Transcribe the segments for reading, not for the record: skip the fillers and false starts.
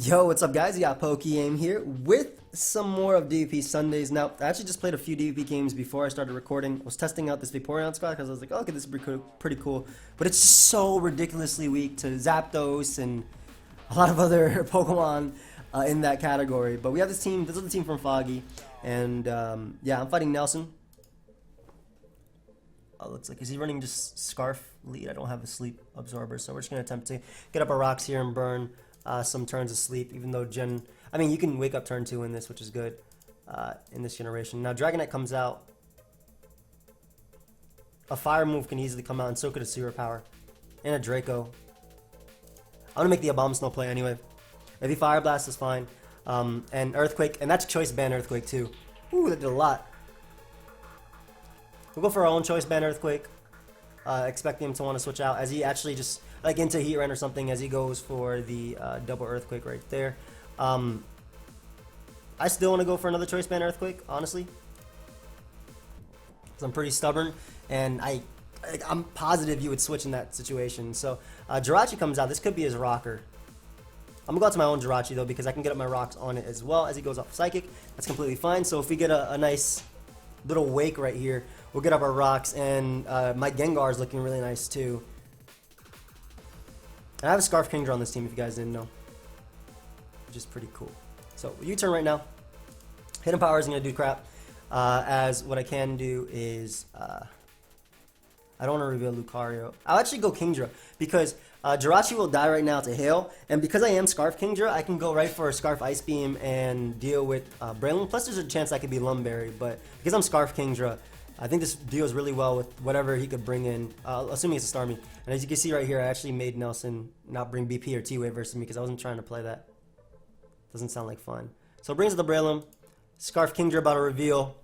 Yo, what's up guys? You got PokeaimMD here with some more of DPP Sundays. Now, I actually just played a few DPP games before I started recording. I was testing out this Vaporeon squad because I was like, oh, okay, this is pretty cool. But it's so ridiculously weak to Zapdos and a lot of other Pokemon in that category. But we have this team, this is the team from Foggy. And yeah, I'm fighting Nelson. Looks like, is he running just Scarf lead? I don't have a sleep absorber, so we're just going to attempt to get up our rocks here and burn some turns of sleep, even though I mean, you can wake up turn 2 in this, which is good in this generation. Now, Dragonite comes out. A fire move can easily come out, and so could a Sewer Power. And a Draco. I'm going to make the Abomasnow play anyway. If he Fire Blast is fine. And Earthquake, and that's Choice Band Earthquake too. Ooh, that did a lot. We'll go for our own Choice Band Earthquake. Expecting him to want to switch out as he actually just, like into Heat Run or something, as he goes for the double Earthquake right there. I still want to go for another Choice Band Earthquake, honestly. Because I'm pretty stubborn, and I'm positive you would switch in that situation. So Jirachi comes out. This could be his rocker. I'm going to go out to my own Jirachi, though, because I can get up my rocks on it as well as he goes off Psychic. That's completely fine. So if we get a nice little wake right here, we'll get up our rocks, and my Gengar is looking really nice too. And I have a Scarf Kingdra on this team if you guys didn't know, which is pretty cool. So U-turn right now. Hidden Power isn't going to do crap, as what I can do is I don't want to reveal Lucario. I'll actually go Kingdra because Jirachi will die right now to Hail, and because I am Scarf Kingdra, I can go right for a Scarf Ice Beam and deal with Braylon. Plus there's a chance I could be Lumberry, but because I'm Scarf Kingdra, I think this deals really well with whatever he could bring in, assuming it's a Starmie. And as you can see right here, I actually made Nelson not bring BP or T-Wave versus me because I wasn't trying to play that. Doesn't sound like fun. So it brings the Braylon. Scarf Kingdra about to reveal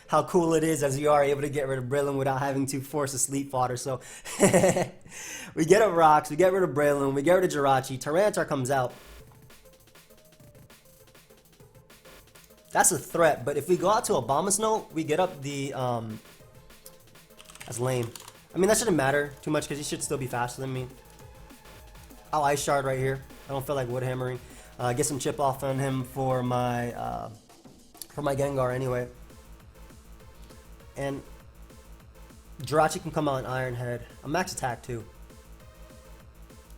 how cool it is as you are able to get rid of Braylon without having to force a sleep fodder. So we get up rocks, we get rid of Braylon, we get rid of Jirachi. Tyranitar comes out. That's a threat, but if we go out to Abomasnow, we get up the, that's lame. I mean, that shouldn't matter too much because he should still be faster than me. I'll Ice Shard right here. I don't feel like wood hammering. Get some chip off on him for my Gengar anyway. And Jirachi can come out in Iron Head. A max attack too.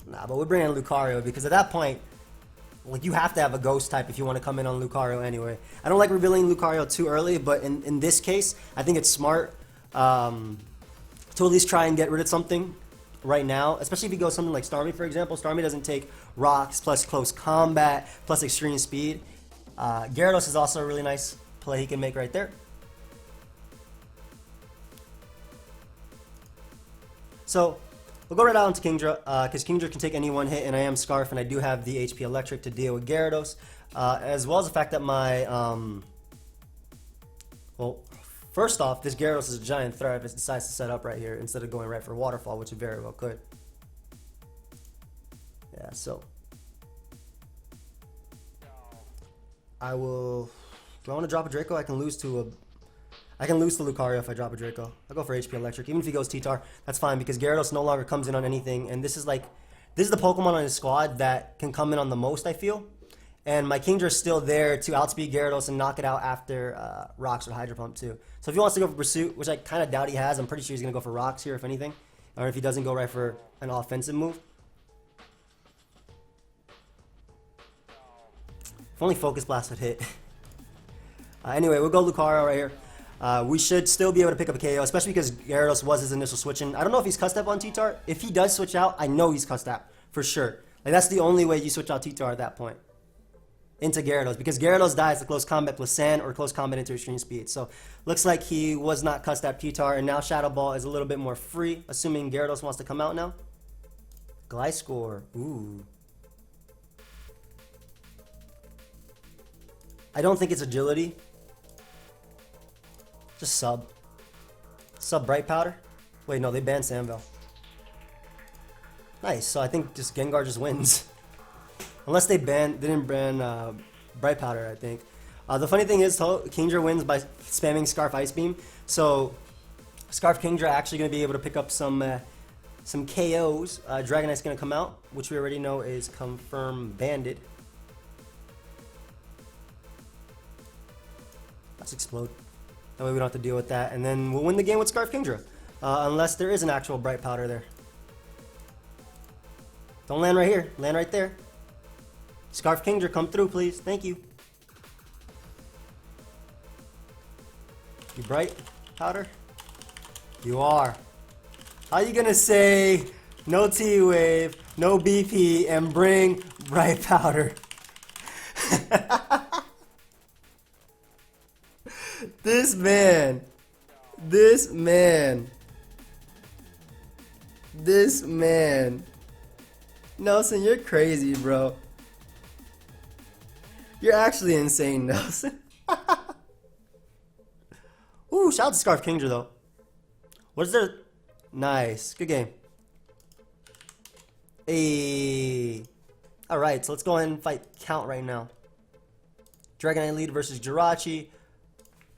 Nah, but we're bringing in Lucario because at that point, like, you have to have a ghost type if you want to come in on Lucario anyway. I don't like revealing Lucario too early, but in this case, I think it's smart to at least try and get rid of something right now, especially if you go something like Starmie, for example. Starmie doesn't take rocks plus close combat plus extreme speed. Gyarados is also a really nice play he can make right there. So we'll go right out into Kingdra, because Kingdra can take any one hit, and I am Scarf, and I do have the HP Electric to deal with Gyarados, as well as the fact that my, well, first off, this Gyarados is a giant threat if it decides to set up right here instead of going right for Waterfall, which it very well could. Yeah, so I will. Do I want to drop a Draco? I can lose to Lucario if I drop a Draco. I'll go for HP Electric. Even if he goes T-Tar, that's fine because Gyarados no longer comes in on anything. And this is the Pokemon on his squad that can come in on the most, I feel. And my Kingdra is still there to outspeed Gyarados and knock it out after Rocks or Hydro Pump too. So if he wants to go for Pursuit, which I kind of doubt he has, I'm pretty sure he's going to go for Rocks here if anything. Or if he doesn't go right for an offensive move. If only Focus Blast would hit. Anyway, we'll go Lucario right here. We should still be able to pick up a KO, especially because Gyarados was his initial switch-in. I don't know if he's Custap on T-Tar. If he does switch out, I know he's Custap, for sure. Like, that's the only way you switch out T-Tar at that point. Into Gyarados, because Gyarados dies to close combat plus Sand or close combat into extreme speed. So, looks like he was not Custap T-Tar, and now Shadow Ball is a little bit more free, assuming Gyarados wants to come out now. Gliscor, ooh. I don't think it's agility. Just sub. Sub Bright Powder. Wait, no, they banned Sandville. Nice, so I think just Gengar just wins. Unless they didn't ban Bright Powder, I think. The funny thing is, Kingdra wins by spamming Scarf Ice Beam. So, Scarf Kingdra actually going to be able to pick up some KOs. Dragonite's going to come out, which we already know is confirmed banded. Let's explode. That way we don't have to deal with that. And then we'll win the game with Scarf Kingdra. Unless there is an actual bright powder there. Don't land right here. Land right there. Scarf Kingdra, come through, please. Thank you. You bright powder? You are. How you gonna say no T-Wave, no BP, and bring bright powder? This man. Nelson, you're crazy, bro. You're actually insane, Nelson. Ooh, shout out to Scarf Kingdra, though. What is there? Nice. Good game. Hey. Alright, so let's go ahead and fight Count right now. Dragonite lead versus Jirachi.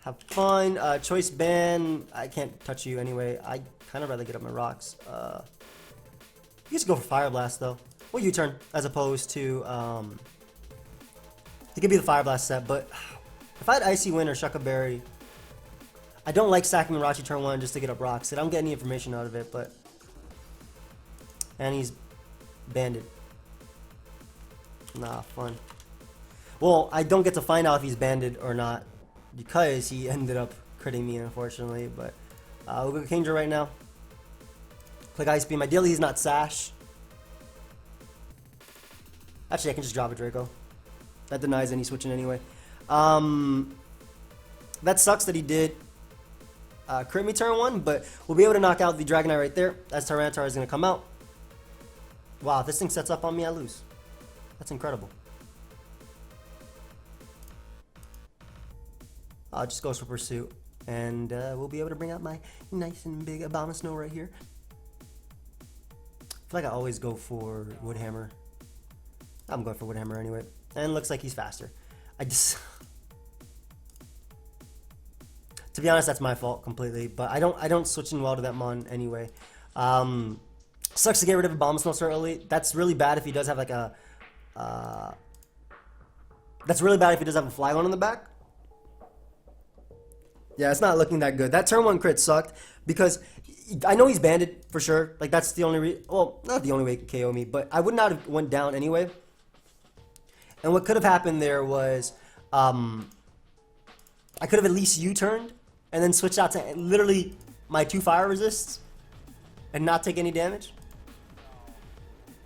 Have fun. Choice ban. I can't touch you anyway. I kind of rather get up my rocks. You just go for Fire Blast, though. Well, U-turn, as opposed to... it could be the Fire Blast set, but... if I had Icy Wind or Shucka Berry... I don't like stacking Mirachi turn 1 just to get up rocks. I don't get any information out of it, but... and he's banded. Nah, fun. Well, I don't get to find out if he's banded or not because he ended up critting me, unfortunately. But we'll go Kingdra right now. Click Ice Beam. Ideally, he's not Sash. Actually, I can just drop a Draco. That denies any switching anyway. That sucks that he did crit me turn 1, but we'll be able to knock out the Dragonite right there as Tyranitar is going to come out. Wow, if this thing sets up on me, I lose. That's incredible. I'll just go for Pursuit, and we'll be able to bring out my nice and big Abomasnow right here. I feel like I always go for Woodhammer. I'm going for Woodhammer anyway. And looks like he's faster. I just... to be honest, that's my fault completely. But I don't switch in well to that Mon anyway. Sucks to get rid of Abomasnow so early. That's really bad if he does have like a... that's really bad if he does have a Flygon in the back. Yeah, it's not looking that good. That turn 1 crit sucked because I know he's banded for sure. Like, that's the only well, not the only way he could KO me, but I would not have went down anyway. And what could have happened there was I could have at least U-turned and then switched out to literally my 2 fire resists and not take any damage.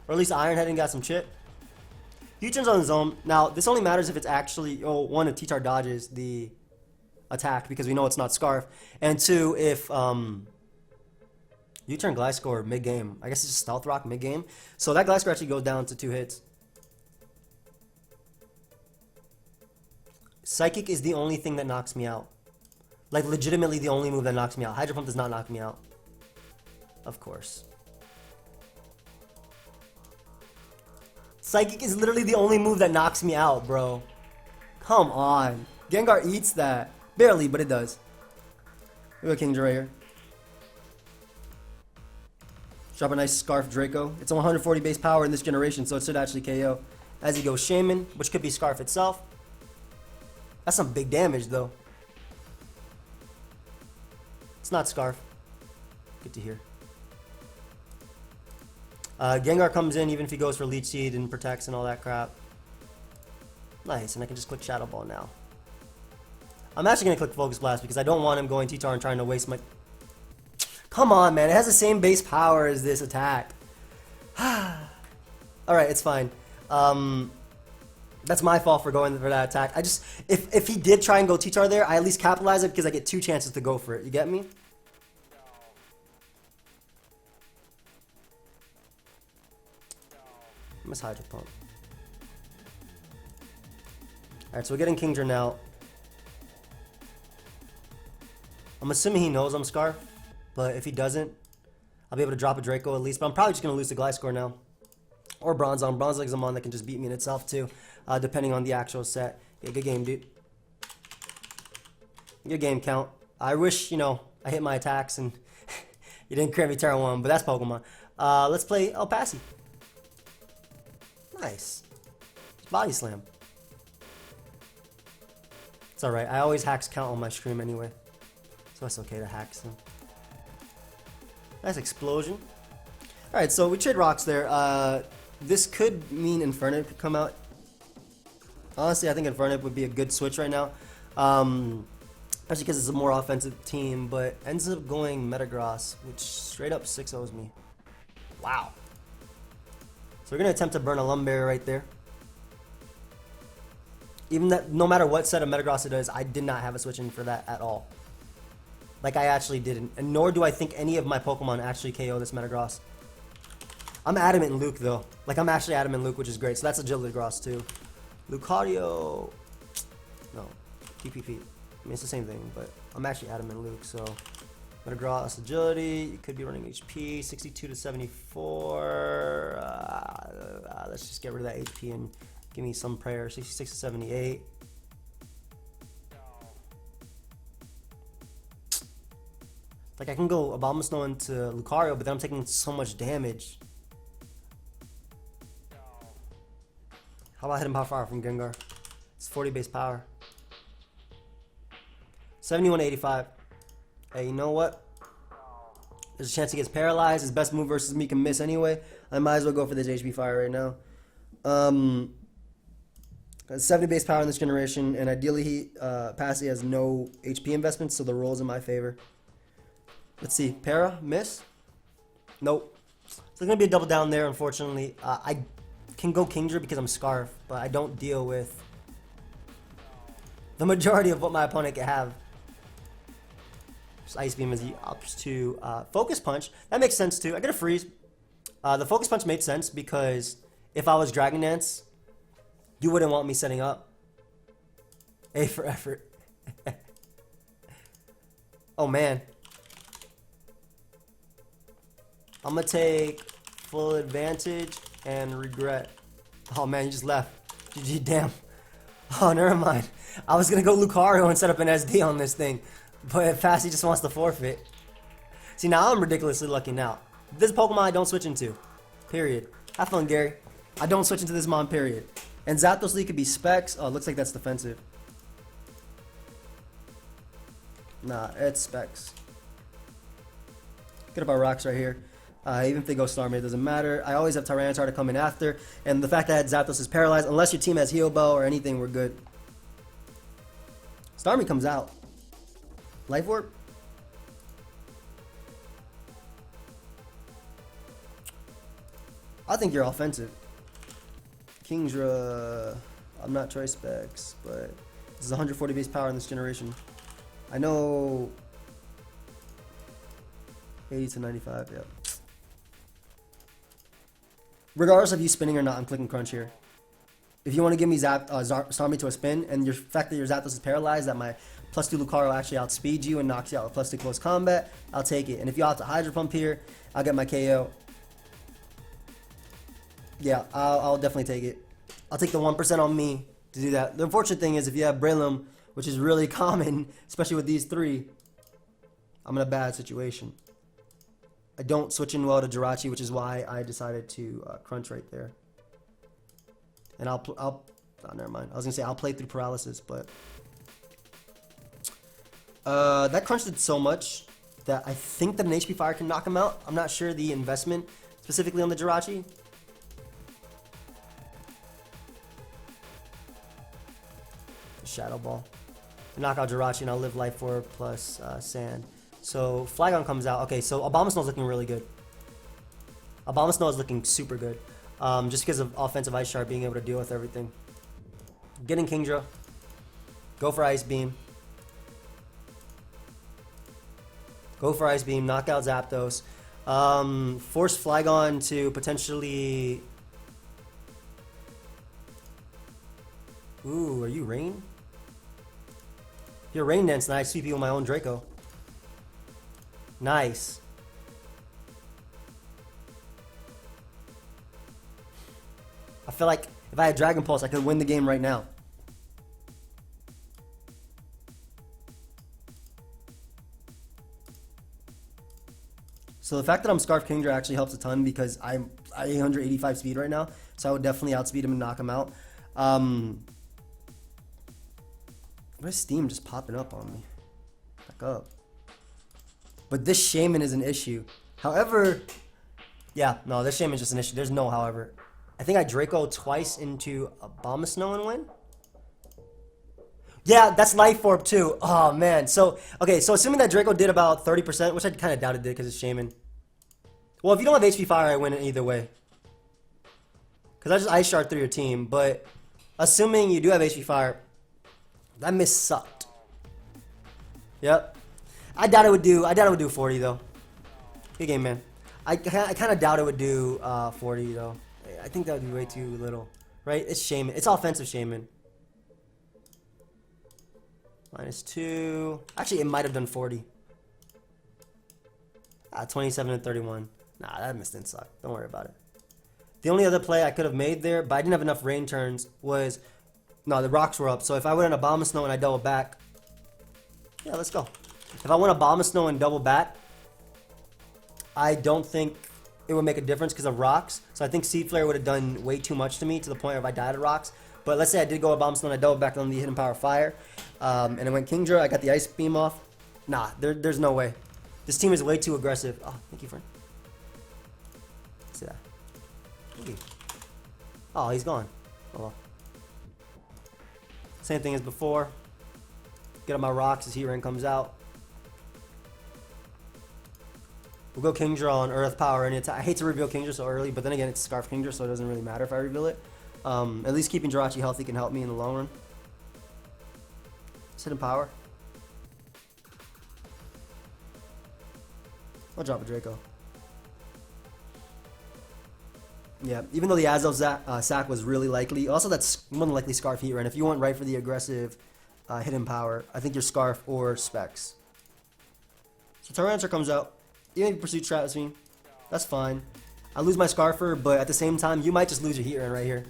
Or at least Iron Head and got some chip. U-turns on his own. Now, this only matters if it's actually, one, if T-Tar dodges the attack because we know it's not Scarf, and 2, if U-turn Gliscor mid-game. I guess it's just Stealth Rock mid-game. So that Gliscor actually goes down to 2 hits. Psychic is the only thing that knocks me out. Like, legitimately the only move that knocks me out. Hydro Pump does not knock me out. Of course. Psychic is literally the only move that knocks me out, bro. Come on. Gengar eats that. Barely, but it does. We got Kingdra right here. Drop a nice Scarf Draco. It's on 140 base power in this generation, so it should actually KO. As he goes Shaman, which could be Scarf itself. That's some big damage, though. It's not Scarf. Good to hear. Gengar comes in even if he goes for Leech Seed and protects and all that crap. Nice, and I can just click Shadow Ball now. I'm actually going to click Focus Blast because I don't want him going T-Tar and trying to waste my... Come on, man. It has the same base power as this attack. Alright, it's fine. That's my fault for going for that attack. I just... If he did try and go T-Tar there, I at least capitalize it because I get 2 chances to go for it. You get me? I must Hydro Pump. Alright, so we're getting Kingdra now. I'm assuming he knows I'm Scarf, but if he doesn't, I'll be able to drop a Draco at least. But I'm probably just going to lose to Gliscor now. Or Bronzong. Bronzong's a mon that can just beat me in itself too, depending on the actual set. Yeah, good game, dude. Good game, Count. I wish, I hit my attacks and you didn't crit me turn 1, but that's Pokemon. Let's play El Passy. Nice. Body Slam. It's alright. I always hacks count on my stream anyway. So it's okay to hack some. Nice explosion. Alright, so we trade rocks there. This could mean Infernape could come out. Honestly, I think Infernape would be a good switch right now. Especially because it's a more offensive team, but ends up going Metagross, which straight up 6-0s me. Wow. So we're going to attempt to burn a Lumberry right there. Even that, no matter what set of Metagross it is, I did not have a switch in for that at all. Like, I actually didn't. And nor do I think any of my Pokemon actually KO this Metagross. I'm adamant in Luke, though. Like, I'm actually adamant in Luke, which is great. So that's Agility Gross, too. Lucario. No. DPP. I mean, it's the same thing, but I'm actually adamant in Luke, so... Metagross, Agility. You could be running HP. 62 to 74. Let's just get rid of that HP and give me some prayer. 66 to 78. Like, I can go Abomasnow into Lucario, but then I'm taking so much damage. How about Hidden Power Fire from Gengar? It's 40 base power. 71 to 85. Hey, you know what? There's a chance he gets paralyzed. His best move versus me can miss anyway. I might as well go for this HP Fire right now. 70 base power in this generation, and ideally he Passy has no HP investments, so the roll's in my favor. Let's see. Para, miss? Nope. So there's going to be a double down there, unfortunately. I can go Kingdra because I'm Scarf, but I don't deal with the majority of what my opponent can have. Just Ice Beam as he opts to Focus Punch. That makes sense too. I get a freeze. The Focus Punch made sense because if I was Dragon Dance, you wouldn't want me setting up. A for effort. Oh man. I'm gonna take full advantage and regret. Oh man, you just left. GG, damn. Oh, never mind. I was gonna go Lucario and set up an SD on this thing, but Passy just wants to forfeit. See, now I'm ridiculously lucky now. This Pokemon I don't switch into. Period. Have fun, Gary. I don't switch into this mon, period. And Zapdos League could be Specs. Oh, it looks like that's defensive. Nah, it's Specs. Get up our rocks right here. Even if they go Starmie, it doesn't matter. I always have Tyranitar to come in after. And the fact that Zapdos is paralyzed, unless your team has Heal Bell or anything, we're good. Starmie comes out. Life Orb? I think you're offensive. Kingdra. I'm not Choice Specs, but this is 140 base power in this generation. I know 80 to 95, yeah. Regardless of you spinning or not, I'm clicking Crunch here. If you want to give me Starmie to a spin, and your fact that your Zapdos is paralyzed, that my +2 Lucario actually outspeeds you and knocks you out with +2 close combat, I'll take it. And if you opt to Hydro Pump here, I'll get my KO. Yeah, I'll definitely take it. I'll take the 1% on me to do that. The unfortunate thing is if you have Breloom, which is really common, especially with these three, I'm in a bad situation. I don't switch in well to Jirachi, which is why I decided to Crunch right there. And oh, never mind. I was gonna say I'll play through Paralysis, but that Crunch did so much that I think that an HP Fire can knock him out. I'm not sure the investment specifically on the Jirachi. Shadow Ball. Knock out Jirachi and I'll live Life Orb plus Sand. So Flygon comes out. Okay, so Abomasnow is looking really good. Abomasnow is looking super good. Just because of offensive Ice Shard being able to deal with everything. Getting Kingdra. Go for Ice Beam. Go for Ice Beam. Knock out Zapdos. Force Flygon to potentially... Ooh, are you Rain? You're Rain Dance and I sweep you with my own Draco. Nice. I feel like if I had Dragon Pulse, I could win the game right now. So the fact that I'm Scarf Kingdra actually helps a ton because I'm 885 speed right now. So I would definitely outspeed him and knock him out. Why is Steam just popping up on me? Back up. But this Shaman is an issue. However, yeah, no, this Shaman is just an issue. There's no however. I think I Draco twice into Abomasnow and win. Yeah, that's Life Orb too. Oh man. So okay, so assuming that Draco did about 30%, which I kind of doubt it did because it's Shaman. Well, if you don't have HP Fire, I win it either way. Because I just Ice Shard through your team. But assuming you do have HP Fire, that miss sucked. Yep. I doubt it would do 40 though. Good game, man. I kind of doubt it would do 40 though. I think that would be way too little. Right? It's Shaman. It's offensive Shaman. -2. Actually, it might have done 40. 27 and 31. Nah, that miss didn't suck. Don't worry about it. The only other play I could have made there, but I didn't have enough rain turns, was... No, the rocks were up. So if I went on Abomasnow and I double back... Yeah, let's go. If I went Abomasnow and double back, I don't think it would make a difference because of rocks. So I think Seed Flare would have done way too much to me to the point where if I died of rocks. But let's say I did go Abomasnow and I double back on the Hidden Power Fire. And I went Kingdra, I got the Ice Beam off. Nah, there's no way. This team is way too aggressive. Oh, thank you, friend. See that? Thank you. Oh, he's gone. Oh well. Same thing as before. Get on my rocks as Heat comes out. We'll go Kingdra on Earth Power any attack. I hate to reveal Kingdra so early, but then again, it's Scarf Kingdra, so it doesn't really matter if I reveal it. At least keeping Jirachi healthy can help me in the long run. Hidden Power. I'll drop a Draco. Yeah, even though the Azelf sack was really likely, also that's more than likely Scarf Heat Run. If you went right for the aggressive Hidden Power, I think you're Scarf or Specs. So Tyranitar comes out. Even if you pursue Stratosphere, that's fine. I lose my Scarfer, but at the same time, you might just lose your Heat Run right here.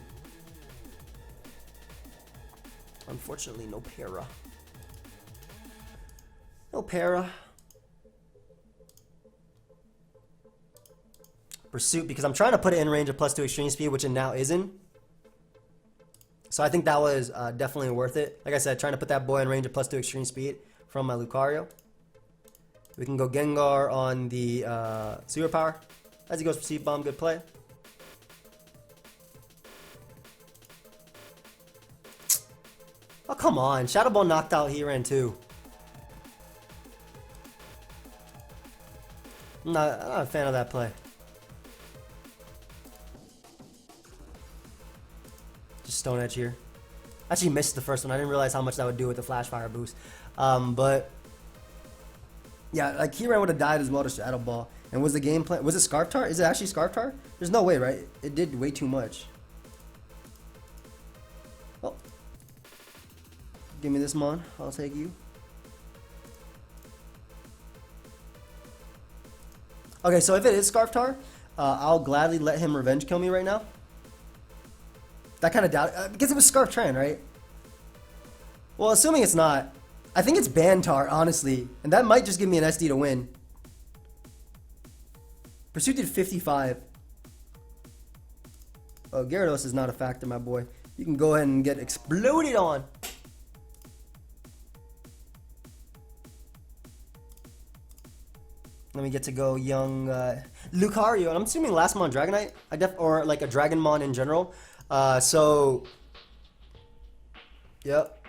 Unfortunately, no Para. No Para. Pursuit, because I'm trying to put it in range of +2 extreme speed, which it now isn't. So I think that was definitely worth it. Like I said, trying to put that boy in range of +2 extreme speed from my Lucario. We can go Gengar on the Super Power. As he goes for Seed Bomb, good play. Oh, come on. Shadow Ball knocked out Heat too. I'm not a fan of that play. Just Stone Edge here. Actually missed the first one. I didn't realize how much that would do with the Flash Fire boost. But yeah, like Heat would have died as well to Shadow Ball. And was the game plan? Was it Scarf Tar? Is it actually Scarf Tar? There's no way, right? It did way too much. Oh. Give me this Mon. I'll take you. Okay, so if it is Scarf Tar, I'll gladly let him revenge kill me right now. That kind of doubt because it was Scarf Tran, right? Well, assuming it's not, I think it's Bantar, honestly, and that might just give me an SD to win. Pursuit did 55. Oh, Gyarados is not a factor, my boy. You can go ahead and get exploded on. Let me get to go young Lucario, and I'm assuming last Mon Dragonite, or like a Dragonmon in general. So, yep.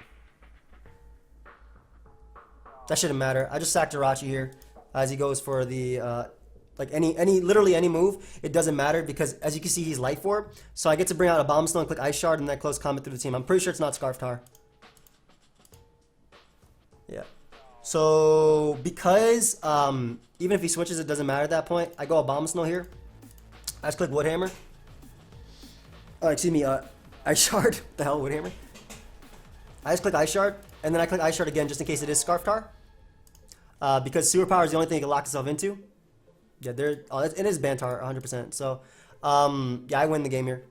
That shouldn't matter. I just sacked Jirachi here as he goes for the like literally any move. It doesn't matter because as you can see, he's Life Orb. So I get to bring out a Bombstone and click Ice Shard and then close combat through the team. I'm pretty sure it's not Scarf Tar. Yeah. So because even if he switches, it doesn't matter at that point. I go a Abomasnow here. I just click Wood Hammer. Oh, excuse me, Ice Shard. What the hell, Wood Hammer? I just click Ice Shard, and then I click Ice Shard again just in case it is Scarf Tar. Because Super Power is the only thing it can lock itself into. Yeah, it is Bantar, 100%. So, yeah, I win the game here.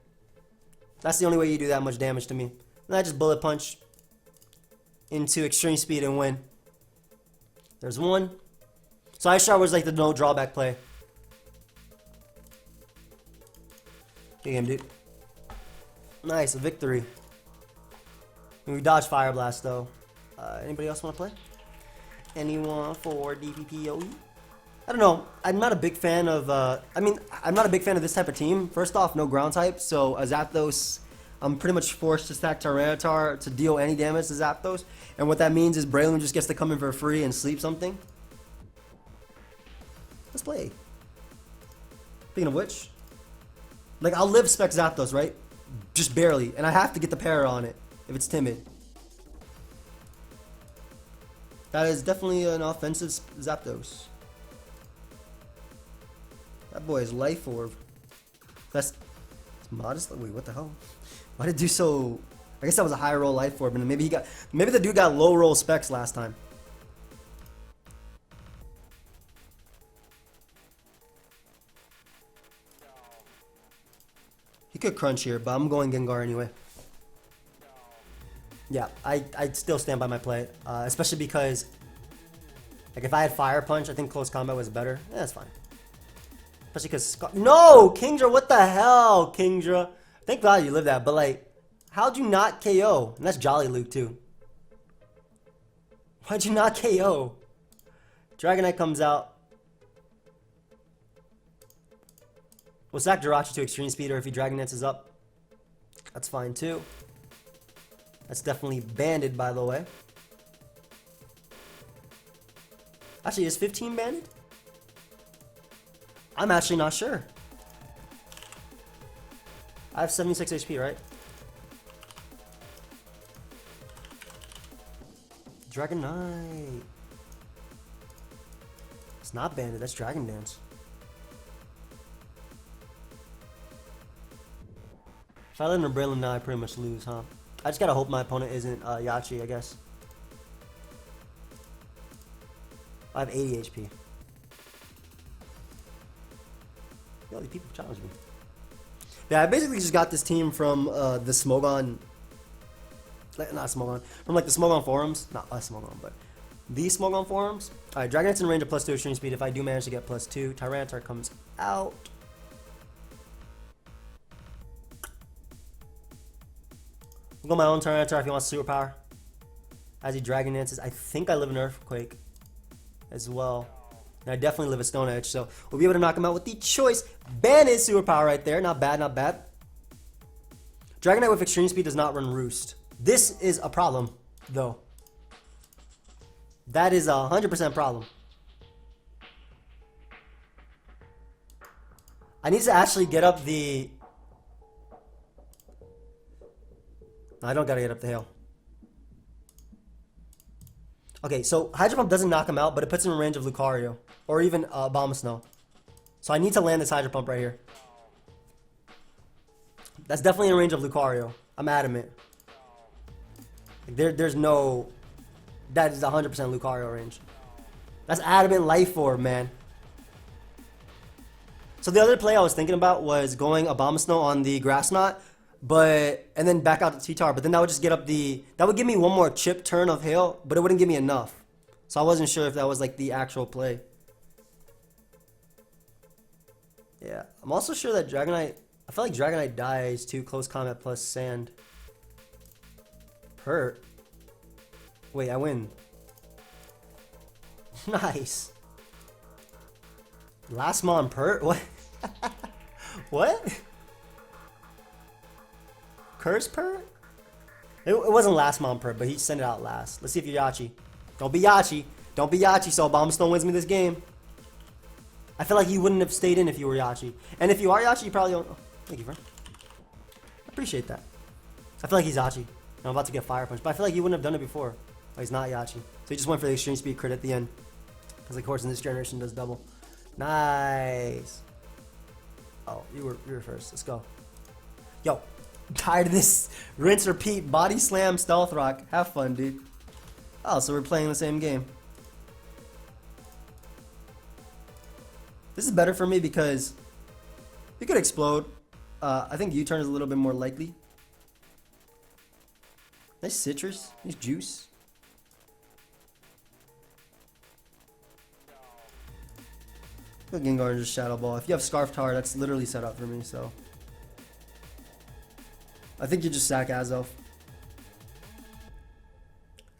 That's the only way you do that much damage to me. And I just Bullet Punch into Extreme Speed and win. There's one. So Ice Shard was like the no drawback play. Good game, dude. Nice, a victory. We dodged Fire Blast though. Anybody else want to play? Anyone for DPP? I don't know. I'm not a big fan of. I'm not a big fan of this type of team. First off, no ground type, so Zapdos, I'm pretty much forced to stack Tyranitar to deal any damage to Zapdos, and what that means is Braylon just gets to come in for free and sleep something. Let's play. Speaking of which, like I'll live spec Zapdos, right? Just barely, and I have to get the para on it if it's timid. That is definitely an offensive Zapdos. That boy is Life Orb. That's modest. Wait, what the hell? Why did it do so? I guess that was a high roll Life Orb, and maybe the dude got low roll specs last time. He could crunch here, but I'm going Gengar anyway. Yeah, I'd still stand by my play, especially because, like, if I had Fire Punch, I think close combat was better. Yeah, that's fine. Especially because no, Kingdra, what the hell, Kingdra? Thank God you lived that, but like, how'd you not KO? And that's Jolly Luke too. Why'd you not KO? Dragonite comes out. We'll sack Jirachi to Extreme Speed, or if he Dragon Dances up, that's fine too. That's definitely banded, by the way. Actually, is 15 banded? I'm actually not sure. I have 76 HP, right? Dragonite. It's not banded, that's Dragon Dance. If I live in a Braylon now, I pretty much lose, huh? I just gotta hope my opponent isn't Yachi, I guess. I have 80 HP. Yo, these people challenge me. Yeah, I basically just got this team from the Smogon. Not Smogon. From like the Smogon forums. Not us Smogon, but the Smogon forums. Alright, Dragonite's in range of +2 extreme speed. If I do manage to get +2, Tyranitar comes out. I'll go my own Tyranitar if he wants superpower. As he Dragon Dances. I think I live in Earthquake as well. And I definitely live a Stone Edge, so we'll be able to knock him out with the Choice Banded superpower right there. Not bad, not bad. Dragonite with Extreme Speed does not run Roost. This is a problem, though. That is a 100% problem. I need to actually get up the... No, I don't gotta get up the hill. Okay, so Hydro Pump doesn't knock him out, but it puts him in range of Lucario. Or even Abomasnow. So I need to land this Hydro Pump right here. That's definitely in range of Lucario. I'm adamant. Like there's no... That is 100% Lucario range. That's adamant Life Orb, man. So the other play I was thinking about was going Abomasnow on the Grass Knot, and then back out to T-Tar, but then that would just get up the... That would give me one more chip turn of Hail, but it wouldn't give me enough. So I wasn't sure if that was like the actual play. Yeah, I'm also sure that Dragonite... I feel like Dragonite dies to close combat plus Sand. Hurt. Wait, I win. Nice. Last Mon Pert? What? What? Curse Pert? It wasn't Last Mon Pert, but he sent it out last. Let's see if you're Yachi. Don't be Yachi. Don't be Yachi, so Abomasnow wins me this game. I feel like you wouldn't have stayed in if you were Yachi. And if you are Yachi, you probably don't... Oh, thank you, friend. I appreciate that. I feel like he's Yachi. I'm about to get Fire Punch, but I feel like he wouldn't have done it before. Oh, he's not Yachi. So he just went for the Extreme Speed crit at the end. Because, of course, in this generation does double. Nice. Oh, you were first. Let's go. Yo, tired of this rinse repeat body slam stealth rock. Have fun, dude. Oh, so we're playing the same game. This is better for me because you could explode. I think U-turn is a little bit more likely. Nice citrus. Nice juice. Look, Gengar and just Shadow Ball. If you have Scarf Tower, that's literally set up for me, so. I think you just sack Azelf.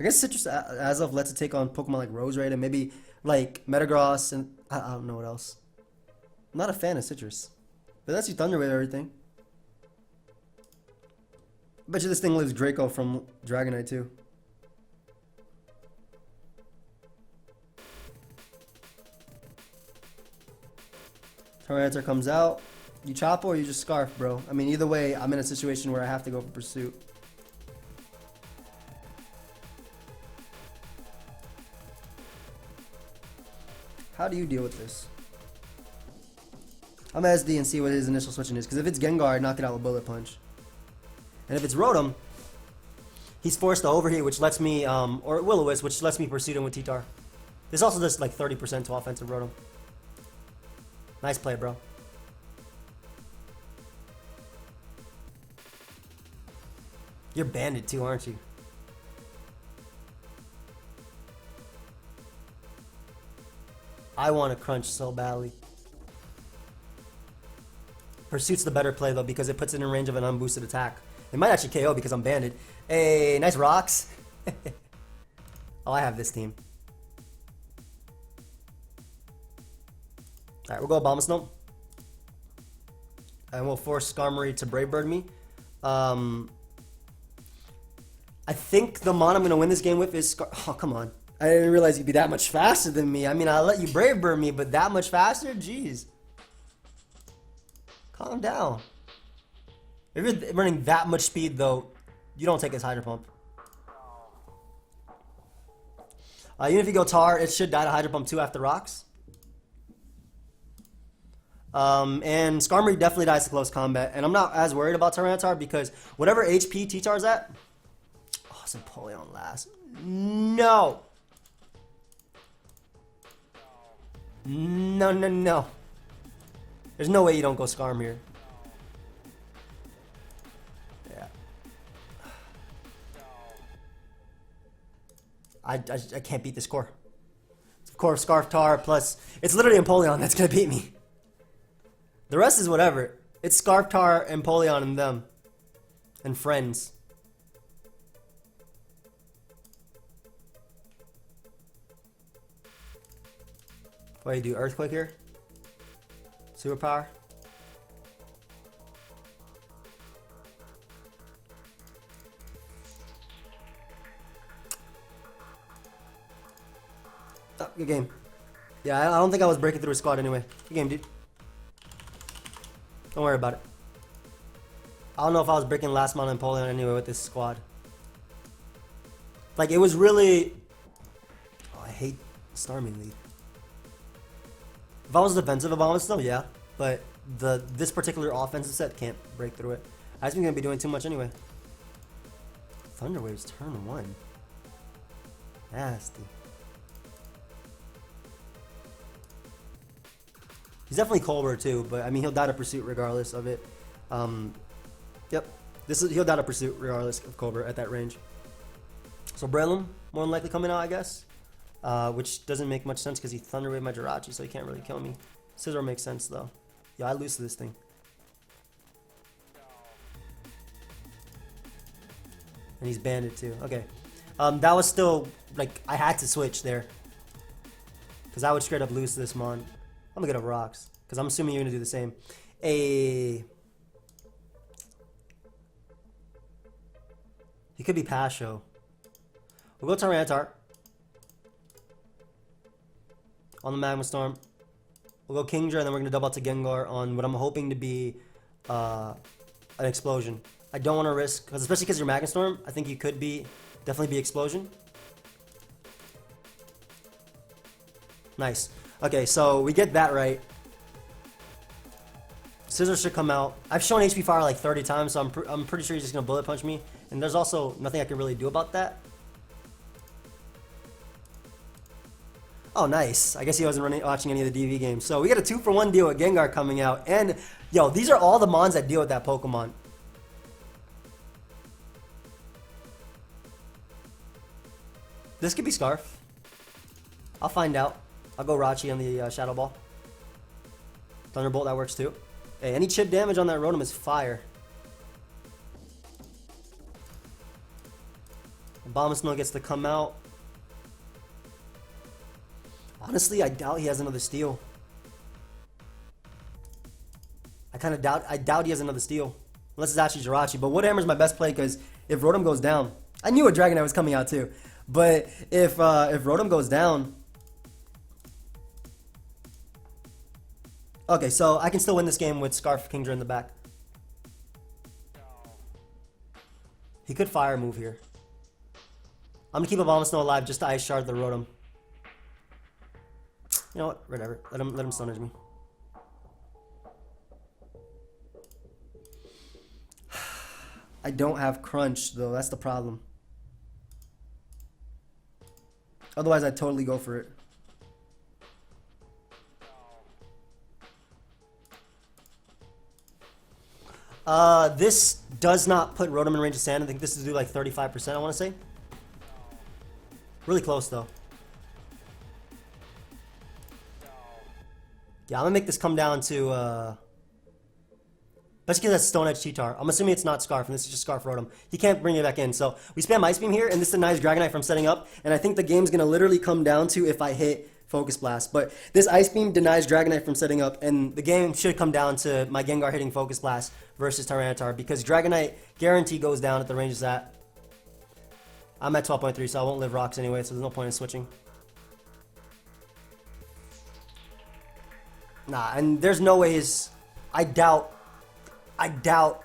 I guess Citrus as of lets it take on Pokemon like Roserade and maybe like Metagross and I don't know what else. I'm not a fan of Citrus. But that's you Thunder Wave everything. Bet you this thing lives Draco from Dragonite too. Tyranitar comes out. You chop or you just Scarf, bro. I mean, either way, I'm in a situation where I have to go for Pursuit. How do you deal with this? I'm gonna SD and see what his initial switching is. Because if it's Gengar, I'd knock it out with Bullet Punch. And if it's Rotom, he's forced to overheat, which lets me, or Will-O-Wisp, which lets me Pursuit him with T-Tar. This also does like 30% to offensive Rotom. Nice play, bro. You're banded too, aren't you? I want to crunch so badly. Pursuit's the better play though because it puts it in range of an unboosted attack. It might actually KO because I'm banded. Hey, nice rocks. Oh, I have this team. Alright, we'll go Abomasnow. And we'll force Skarmory to Brave Bird me. I think the mon I'm going to win this game with is Oh, come on. I didn't realize you'd be that much faster than me. I mean, I'll let you Brave Bird me, but that much faster? Jeez. Calm down. If you're running that much speed, though, you don't take his Hydro Pump. Even if you go Tar, it should die to Hydro Pump 2 after rocks. And Skarmory definitely dies to close combat. And I'm not as worried about Tyranitar because whatever HP T-Tar's at... Oh, it's Empoleon last. No! No, no, no. There's no way you don't go Skarm here. Yeah. I can't beat this core. Core Scarf Tar plus... It's literally Empoleon that's gonna beat me. The rest is whatever. It's Scarf Tar, Empoleon, and them. And friends. What do you do? Earthquake here? Superpower? Oh, good game. Yeah, I don't think I was breaking through a squad anyway. Good game, dude. Don't worry about it. I don't know if I was breaking last mon Empoleon anyway with this squad. Like, it was really... Oh, I hate Starmie lead. If I was defensive Abomasnow, yeah. But this particular offensive set can't break through it. I just think I'm going to be doing too much anyway. Thunder Waves turn 1. Nasty. He's definitely Colbert too, but I mean he'll die to Pursuit regardless of it. Yep, he'll die to Pursuit regardless of Colbert at that range. So Breloom more than likely coming out, I guess, which doesn't make much sense because he Thunder Wave my Jirachi, so he can't really kill me. Scizor makes sense though. Yeah, I lose to this thing. And he's banded too. Okay, that was still like I had to switch there because I would straight up lose to this mon. I'm gonna get up rocks, because I'm assuming you're gonna do the same. He could be Pasho. We'll go Tyranitar. On the Magma Storm. We'll go Kingdra, and then we're gonna double out to Gengar on what I'm hoping to be an Explosion. I don't want to risk, especially because you're Magma Storm, I think you could definitely be Explosion. Nice. Okay, so we get that right. Scissor should come out. I've shown HP Fire like 30 times, so I'm pretty sure he's just gonna Bullet Punch me. And there's also nothing I can really do about that. Oh, nice. I guess he wasn't watching any of the DV games. So we got a 2-for-1 deal with Gengar coming out. And, yo, these are all the mons that deal with that Pokemon. This could be Scarf. I'll find out. I'll go Rachi on the Shadow Ball. Thunderbolt, that works too. Hey, any chip damage on that Rotom is fire. Abomasnow gets to come out. Honestly, I doubt he has another steal. I doubt he has another steal. Unless it's actually Jirachi. But Woodhammer's my best play because if Rotom goes down, I knew a Dragonite was coming out too. But if Rotom goes down, okay, so I can still win this game with Scarf Kingdra in the back. He could fire move here. I'm gonna keep Abomasnow alive just to Ice Shard the Rotom. You know what? Whatever. Let him Stone Edge me. I don't have Crunch though. That's the problem. Otherwise, I'd totally go for it. This does not put Rotom in range of sand. I think this is do like 35%, I want to say. Really close though. Yeah, I'm gonna make this come down to let's get that Stone Edge Cheetar. I'm assuming it's not Scarf, and this is just Scarf Rotom. He can't bring it back in, so we spam Ice Beam here, and this denies Dragonite from setting up, and I think the game's gonna literally come down to if I hit Focus Blast. But this Ice Beam denies Dragonite from setting up, and the game should come down to my Gengar hitting Focus Blast versus Tyranitar, because Dragonite guarantee goes down at the range it's at. I'm at 12.3, so I won't live rocks anyway, so there's no point in switching. Nah, and there's no ways. I doubt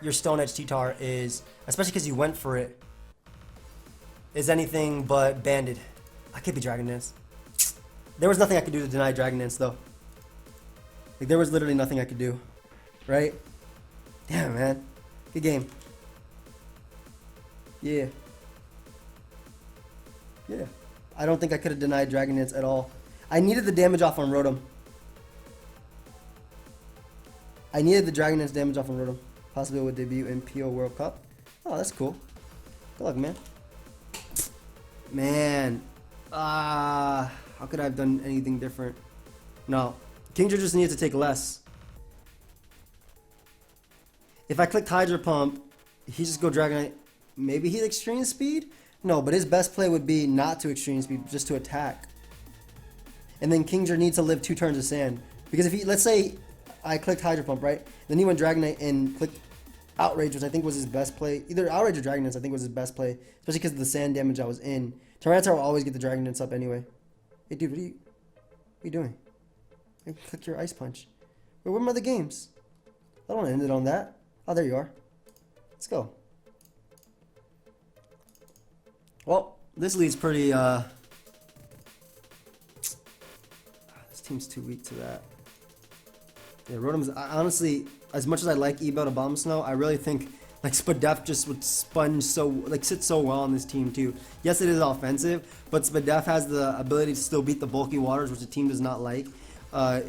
your Stone Edge T-Tar is, especially because you went for it, is anything but banded. I could be Dragon Dance. There was nothing I could do to deny Dragon Dance, though. Like, there was literally nothing I could do. Right? Damn, man. Good game. Yeah. Yeah. I don't think I could have denied Dragon Dance at all. I needed the damage off on Rotom. I needed the Dragon Dance damage off on Rotom. Possibly would debut in PO World Cup. Oh, that's cool. Good luck, man. Man. How could I have done anything different? No. Kingdra just needed to take less. If I clicked Hydro Pump, he just go Dragonite. Maybe he'd Extreme Speed? No, but his best play would be not to Extreme Speed, just to attack. And then Kingdra needs to live 2 turns of Sand. Because if he, let's say I clicked Hydro Pump, right? Then he went Dragonite and clicked Outrage, which I think was his best play. Either Outrage or Dragon Dance, I think was his best play. Especially because of the Sand damage I was in. Tyranitar will always get the Dragon Dance up anyway. Hey, dude, what are you doing? Maybe click your Ice Punch. Wait, where are my other games? I don't want to end it on that. Oh, there you are. Let's go. Well, this lead's pretty, this team's too weak to that. Yeah, Rotom's, honestly, as much as I like Ebel to Abomasnow, I really think, like, Spadef just would sponge so, like, sit so well on this team, too. Yes, it is offensive, but Spadef has the ability to still beat the bulky waters, which the team does not like.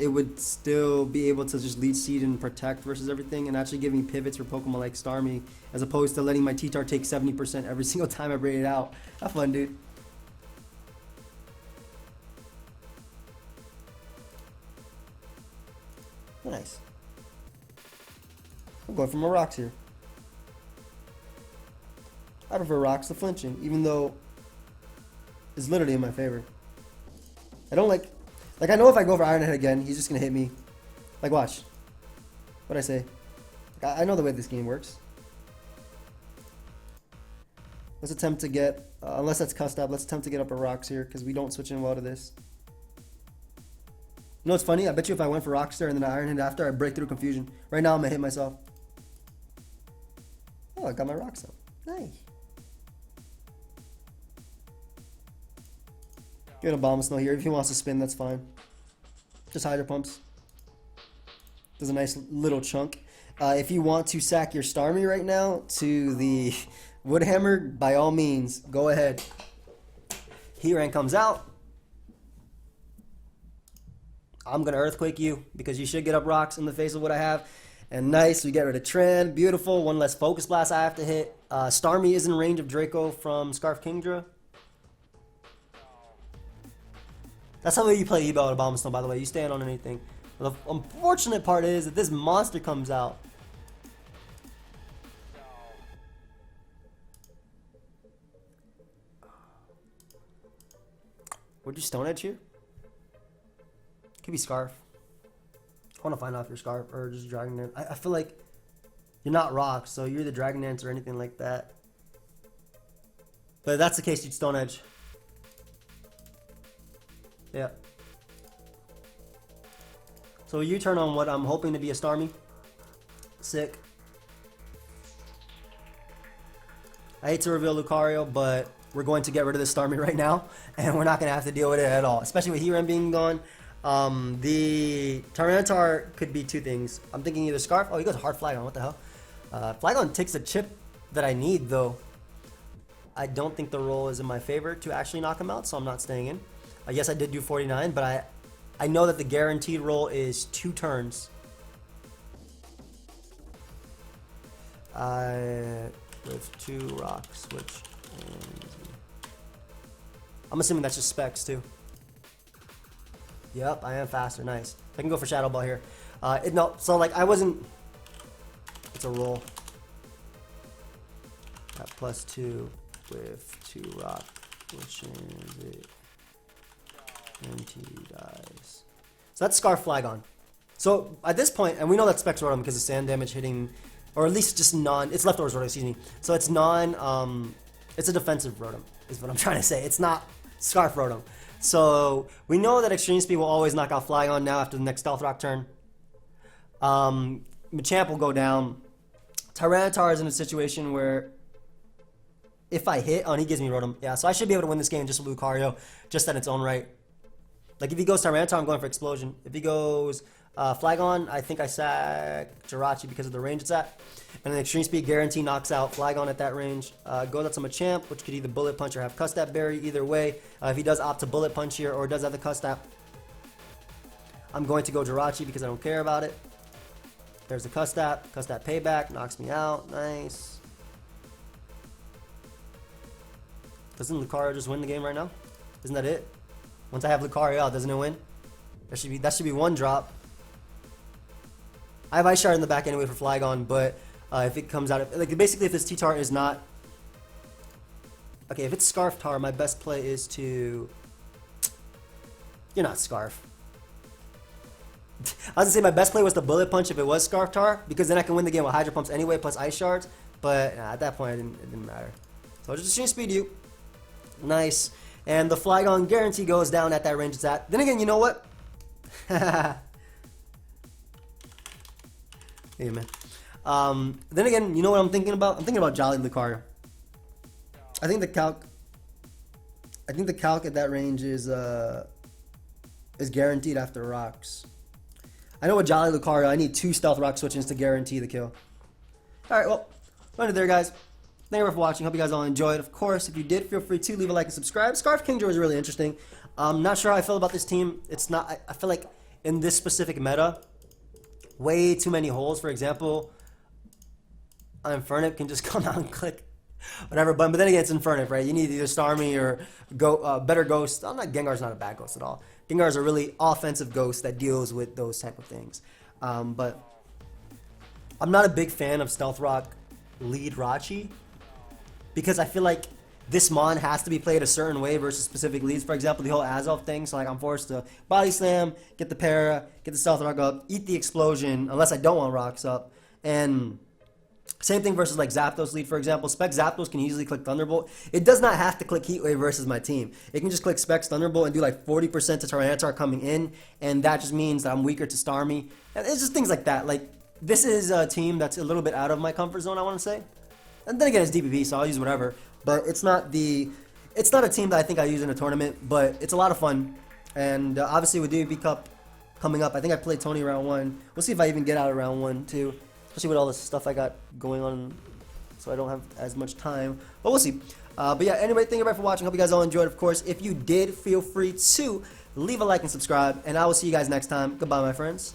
It would still be able to just lead seed and protect versus everything, and actually giving pivots for Pokemon like Starmie, as opposed to letting my T-Tar take 70% every single time I bring it out. Have fun, dude. Nice. I'm going for my rocks here. I prefer rocks to flinching, even though it's literally in my favor. I don't like I know if I go for Iron Head again, he's just gonna hit me. Like, watch. What'd I say? Like, I know the way this game works. Let's attempt to get, unless that's cussed up, let's attempt to get up our rocks here, because we don't switch in well to this. You know what's funny? I bet you if I went for Rockstar and then I Iron Hand after, I break through confusion. Right now, I'm gonna hit myself. Oh, I got my rocks up. Nice. Get a Abomasnow here. If he wants to spin, that's fine. Just Hydro Pumps. Does a nice little chunk. If you want to sack your Starmie right now to the Woodhammer, by all means, go ahead. Heatran comes out. I'm going to Earthquake you because you should get up rocks in the face of what I have. And nice, we get rid of Tran. Beautiful. One less Focus Blast I have to hit. Starmie is in range of Draco from Scarf Kingdra. That's how you play Ebel at Abomasnow, by the way. You stand on anything. The unfortunate part is that this monster comes out. Would you Stone Edge here? Could be Scarf. I want to find out if you're Scarf or just Dragon Dance. I feel like you're not Rock, so you're the Dragon Dance or anything like that. But if that's the case, you'd Stone Edge. Yeah. So you turn on what I'm hoping to be a Starmie. Sick. I hate to reveal Lucario, but we're going to get rid of this Starmie right now, and we're not going to have to deal with it at all, especially with Heron being gone. The Tyranitar could be two things. I'm thinking either Scarf. Oh, he goes hard Flygon. What the hell? Flygon takes a chip that I need, though. I don't think the roll is in my favor to actually knock him out, so I'm not staying in. Yes, I did do 49, but I know that the guaranteed roll is 2 turns. With 2 rocks, which I'm assuming that's just specs too. Yep, I am faster. Nice. I can go for Shadow Ball here. No, so like I wasn't. It's a roll. Got +2 with 2 rock, which is it. Guaranteed dies. So that's Scarf Flygon. So at this point, and we know that specs Rotom because of sand damage hitting. Or at least just it's leftovers Rotom, excuse me. So it's it's a defensive Rotom, is what I'm trying to say. It's not Scarf Rotom. So we know that Extreme Speed will always knock out Flygon now after the next Stealth Rock turn. Machamp will go down. Tyranitar is in a situation where if I hit, he gives me Rotom. Yeah, so I should be able to win this game just with Lucario, just in its own right. Like if he goes Tyranitar, I'm going for Explosion. If he goes Flygon, I think I sack Jirachi because of the range it's at. And then Extreme Speed guarantee knocks out Flygon at that range. Goes out to Machamp, which could either Bullet Punch or have Custap Berry. Either way, if he does opt to Bullet Punch here or does have the Custap, I'm going to go Jirachi because I don't care about it. There's the Custap. Custap Payback knocks me out. Nice. Doesn't Lucario just win the game right now? Isn't that it? Once I have Lucario out, doesn't it win? That should be 1 drop. I have Ice Shard in the back anyway for Flygon, but if it comes out, like basically if this T-Tar is not, okay, if it's Scarf Tar, my best play is to, you're not Scarf. I was gonna say my best play was to Bullet Punch if it was Scarf Tar, because then I can win the game with Hydro Pumps anyway, plus Ice Shards, but at that point it didn't matter. So I'll just Extreme Speed you. Nice. And the Flygon guarantee goes down at that range it's at. Then again, you know what? Hey, man. Then again, you know what I'm thinking about? I'm thinking about Jolly Lucario. I think the calc at that range is guaranteed after rocks. I know with Jolly Lucario, I need 2 Stealth Rock switches to guarantee the kill. Alright, well, I'm there, guys. Thank you for watching. Hope you guys all enjoyed. Of course, if you did, feel free to leave a like and subscribe. Scarf Kingdra was really interesting. I'm not sure how I feel about this team. It's not. I feel like in this specific meta, way too many holes. For example, Infernip can just come out and click whatever button. But then again, it's Infernip, right? You need either Starmie or better Ghost. Gengar's not a bad Ghost at all. Gengar's a really offensive Ghost that deals with those type of things. But I'm not a big fan of Stealth Rock lead Rachi because I feel like this Mon has to be played a certain way versus specific leads. For example, the whole Azelf thing. So like I'm forced to Body Slam, get the Para, get the Stealth Rock up, eat the Explosion unless I don't want Rocks up. And same thing versus like Zapdos lead, for example. Spec Zapdos can easily click Thunderbolt. It does not have to click Heat Wave versus my team. It can just click Specs Thunderbolt and do like 40% to Tyranitar coming in. And that just means that I'm weaker to Starmie. And it's just things like that. Like this is a team that's a little bit out of my comfort zone, I want to say. And then again, it's DPP, so I'll use whatever. But it's not a team that I think I use in a tournament, but it's a lot of fun. And obviously with DPP Cup coming up, I think I played Tony round 1. We'll see if I even get out of round 1 too, especially with all this stuff I got going on, so I don't have as much time. But we'll see. But yeah, anyway, thank you everybody for watching. Hope you guys all enjoyed. Of course, if you did, feel free to leave a like and subscribe, and I will see you guys next time. Goodbye, my friends.